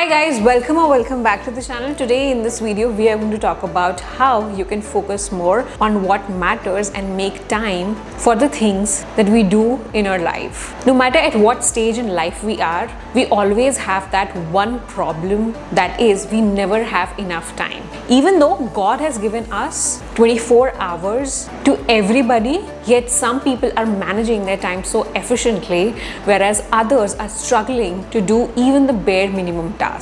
Hi guys, welcome back to the channel. Today in this video we are going to talk about how you can focus more on what matters and make time for the things that we do in our life. No matter at what stage in life we are, we always have that one problem, that is we never have enough time. Even though God has given us 24 hours to everybody, yet some people are managing their time so efficiently, whereas others are struggling to do even the bare minimum tasks.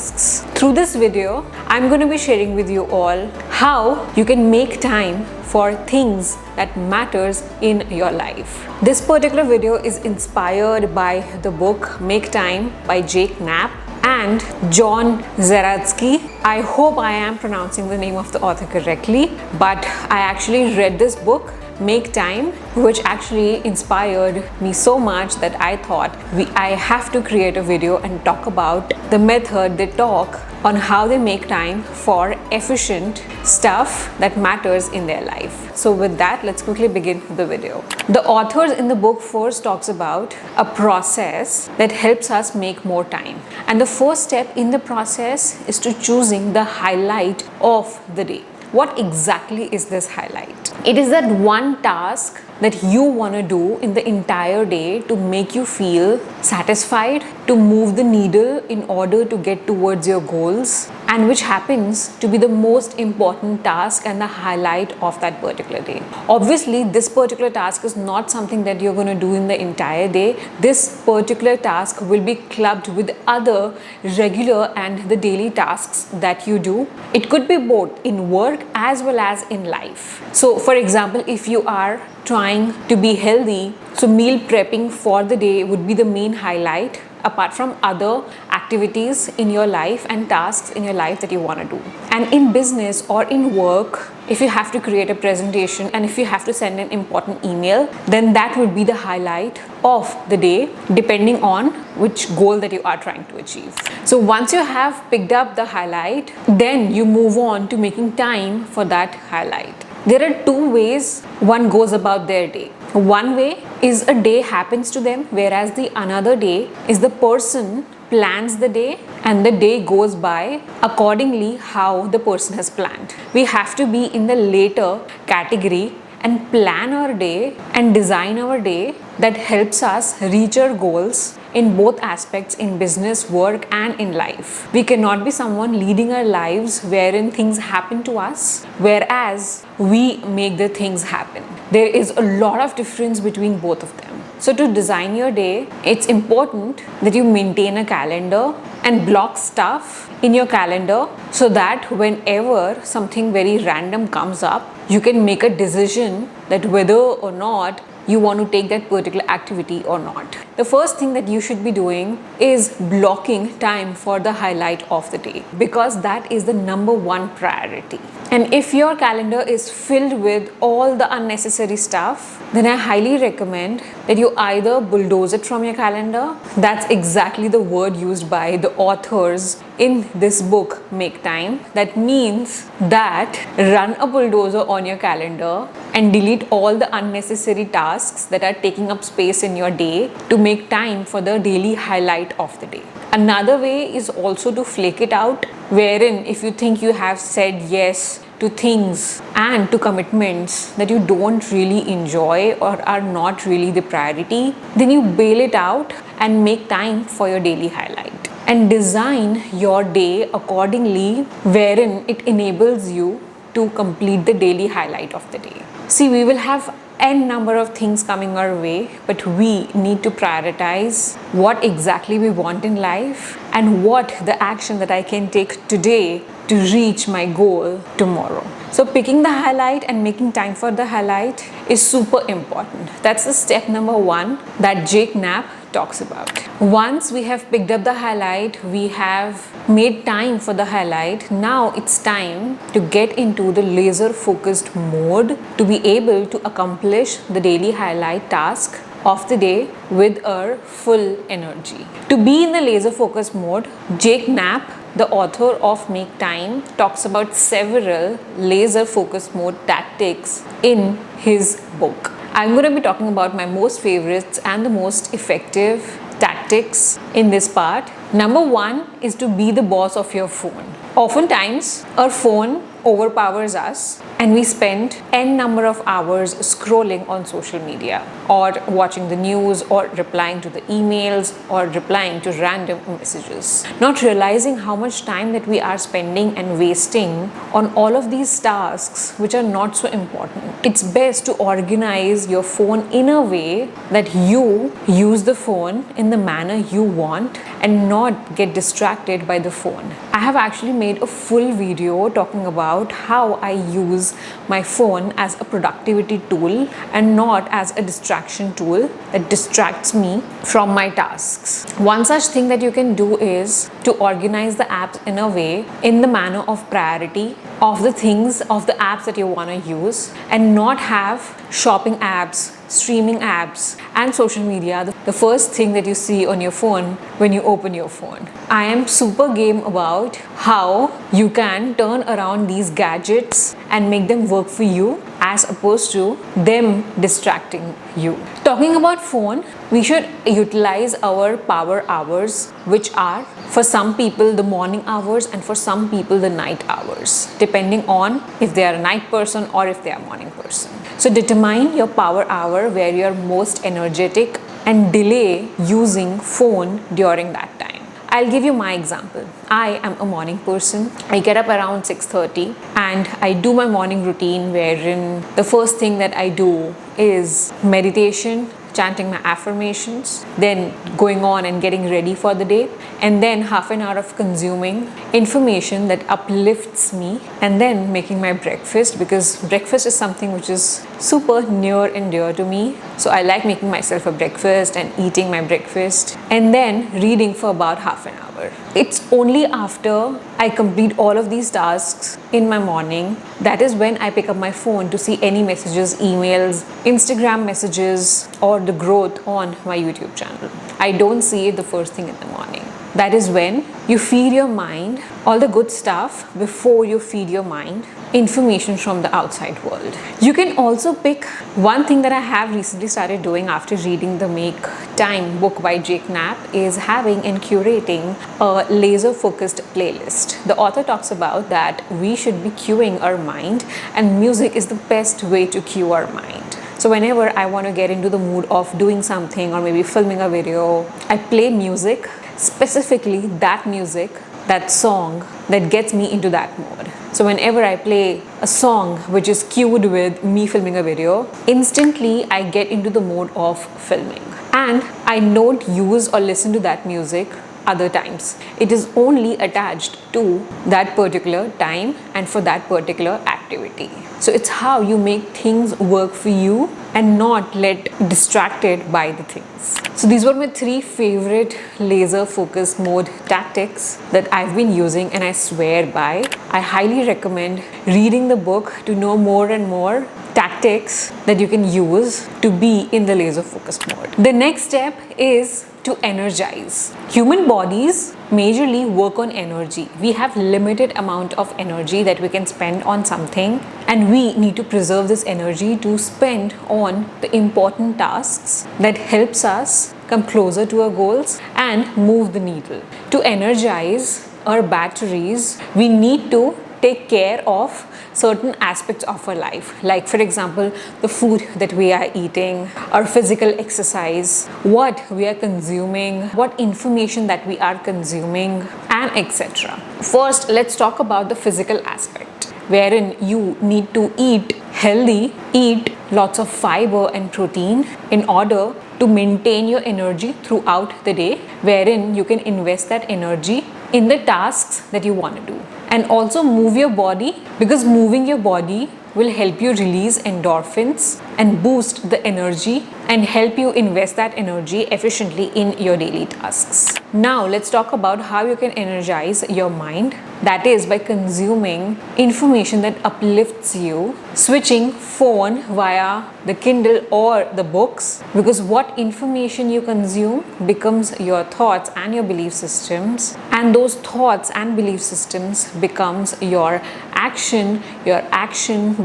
Through this video, I'm going to be sharing with you all how you can make time for things that matters in your life. This particular video is inspired by the book Make Time by Jake Knapp and John Zeratsky. I hope I am pronouncing the name of the author correctly, but I actually read this book Make Time, which actually inspired me so much that I thought I have to create a video and talk about the method they talk on how they make time for efficient stuff that matters in their life. So with that, let's quickly begin the video. The authors in the book first talks about a process that helps us make more time. And the first step in the process is to choosing the highlight of the day. What exactly is this highlight? It is that one task that you want to do in the entire day to make you feel satisfied, to move the needle in order to get towards your goals, and which happens to be the most important task and the highlight of that particular day. Obviously, this particular task is not something that you're going to do in the entire day. This particular task will be clubbed with other regular and the daily tasks that you do. It could be both in work as well as in life. So for example, if you are trying to be healthy, so meal prepping for the day would be the main highlight, apart from other activities in your life and tasks in your life that you want to do. And in business or in work, if you have to create a presentation and if you have to send an important email, then that would be the highlight of the day, depending on which goal that you are trying to achieve. So once you have picked up the highlight, then you move on to making time for that highlight. There are two ways one goes about their day. One way is a day happens to them, whereas the another day is the person plans the day and the day goes by accordingly how the person has planned. We have to be in the later category and plan our day and design our day that helps us reach our goals in both aspects, in business, work and in life. We cannot be someone leading our lives wherein things happen to us, whereas we make the things happen. There is a lot of difference between both of them. So to design your day, it's important that you maintain a calendar and block stuff in your calendar so that whenever something very random comes up, you can make a decision that whether or not you want to take that particular activity or not. The first thing that you should be doing is blocking time for the highlight of the day, because that is the number one priority. And if your calendar is filled with all the unnecessary stuff, then I highly recommend that you either bulldoze it from your calendar. That's exactly the word used by the authors in this book, Make Time. That means that run a bulldozer on your calendar and delete all the unnecessary tasks that are taking up space in your day to make time for the daily highlight of the day. Another way is also to flake it out, wherein if you think you have said yes to things and to commitments that you don't really enjoy or are not really the priority, then you bail it out and make time for your daily highlight. And design your day accordingly, wherein it enables you to complete the daily highlight of the day. See, we will have n number of things coming our way, but we need to prioritize what exactly we want in life and what the action that I can take today to reach my goal tomorrow. So picking the highlight and making time for the highlight is super important. That's the step number one that Jake Knapp talks about. Once we have picked up the highlight, we have made time for the highlight, now it's time to get into the laser focused mode to be able to accomplish the daily highlight task of the day with our full energy. To be in the laser focused mode, Jake Knapp, the author of Make Time, talks about several laser focused mode tactics in his book. I'm going to be talking about my most favorites and the most effective tactics tactics in this part. Number one is to be the boss of your phone. Oftentimes, our phone overpowers us and we spend n number of hours scrolling on social media or watching the news or replying to the emails or replying to random messages, not realizing how much time that we are spending and wasting on all of these tasks which are not so important. It's best to organize your phone in a way that you use the phone in the manner you want and not get distracted by the phone. I have actually made a full video talking about how I use my phone as a productivity tool and not as a distraction tool that distracts me from my tasks. One such thing that you can do is to organize the apps in a way, in the manner of priority of the things, of the apps that you want to use, and not have shopping apps, streaming apps, and social media the first thing that you see on your phone when you open your phone. I am super game about how you can turn around these gadgets and make them work for you as opposed to them distracting you. Talking about phone, we should utilize our power hours, which are for some people the morning hours and for some people the night hours, depending on if they are a night person or if they are a morning person. So determine your power hour where you are most energetic and delay using phone during that time. I'll give you my example. I am a morning person. I get up around 6:30 and I do my morning routine wherein the first thing that I do is meditation, chanting my affirmations, then going on and getting ready for the day, and then half an hour of consuming information that uplifts me, and then making my breakfast, because breakfast is something which is super near and dear to me. So I like making myself a breakfast and eating my breakfast, and then reading for about half an hour. It's only after I complete all of these tasks in my morning, that is when I pick up my phone to see any messages, emails, Instagram messages, or the growth on my YouTube channel. I don't see it the first thing in the morning. That is when you feed your mind all the good stuff before you feed your mind information from the outside world. You can also pick one thing that I have recently started doing after reading the Make Time book by Jake Knapp is having and curating a laser focused playlist. The author talks about that we should be cueing our mind, and music is the best way to cue our mind. So whenever I want to get into the mood of doing something or maybe filming a video, I play music, specifically that music, that song that gets me into that mood. So whenever I play a song which is cued with me filming a video, instantly I get into the mode of filming. And I don't use or listen to that music other times. It is only attached to that particular time and for that particular activity. So it's how you make things work for you and not let distracted by the things. So these were my 3 favorite laser focus mode tactics that I've been using and I swear by. I highly recommend reading the book to know more and more tactics that you can use to be in the laser focus mode. The next step is to energize. Human bodies majorly work on energy. We have limited amount of energy that we can spend on something, and we need to preserve this energy to spend on the important tasks that helps us come closer to our goals and move the needle. To energize our batteries, we need to take care of certain aspects of our life, like for example the food that we are eating, our physical exercise, what we are consuming, what information that we are consuming, and etc. First, let's talk about the physical aspect, wherein you need to eat healthy, eat lots of fiber and protein in order to maintain your energy throughout the day, wherein you can invest that energy in the tasks that you want to do. And also move your body, because moving your body will help you release endorphins and boost the energy and help you invest that energy efficiently in your daily tasks. Now let's talk about how you can energize your mind. That is by consuming information that uplifts you, switching phone via the Kindle or the books, because what information you consume becomes your thoughts and your belief systems, and those thoughts and belief systems becomes your action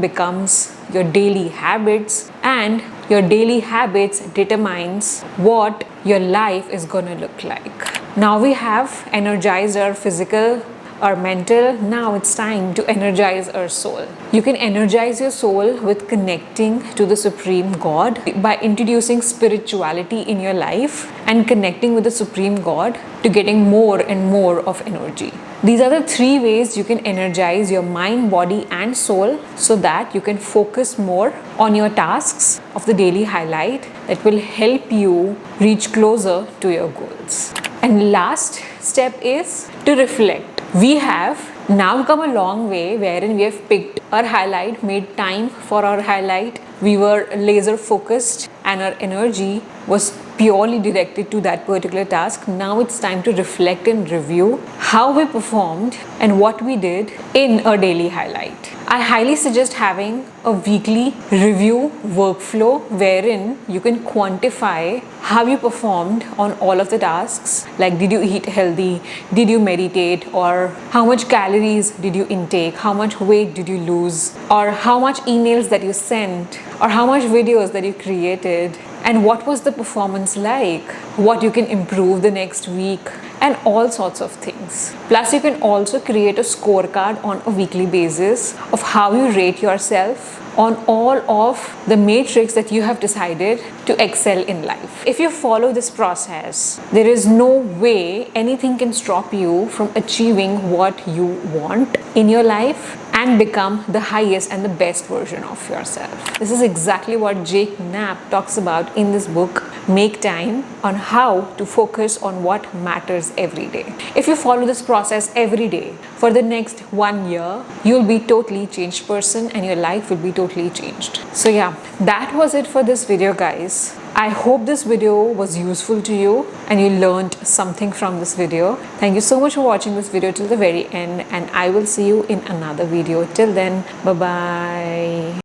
becomes your daily habits, and your daily habits determines what your life is gonna look like. Now we have energized our physical, our mental. Now it's time to energize our soul. You can energize your soul with connecting to the Supreme God by introducing spirituality in your life and connecting with the Supreme God to getting more and more of energy. These are the 3 ways you can energize your mind, body, and soul so that you can focus more on your tasks of the daily highlight that will help you reach closer to your goals. And last step is to reflect. We have now come a long way wherein we have picked our highlight, made time for our highlight. We were laser focused and our energy was purely directed to that particular task. Now it's time to reflect and review how we performed and what we did in a daily highlight. I highly suggest having a weekly review workflow wherein you can quantify how you performed on all of the tasks, like did you eat healthy, did you meditate, or how much calories did you intake, how much weight did you lose, or how much emails that you sent, or how much videos that you created, and what was the performance like, what you can improve the next week, and all sorts of things. Plus, you can also create a scorecard on a weekly basis of how you rate yourself on all of the matrix that you have decided to excel in life. If you follow this process, there is no way anything can stop you from achieving what you want in your life and become the highest and the best version of yourself. This is exactly what Jake Knapp talks about in this book, Make Time, on how to focus on what matters every day. If you follow this process every day for the next 1 year, you'll be totally changed person and your life will be totally changed. So yeah, that was it for this video, guys. I hope this video was useful to you and you learned something from this video. Thank you so much for watching this video till the very end, and I will see you in another video. Till then, bye bye.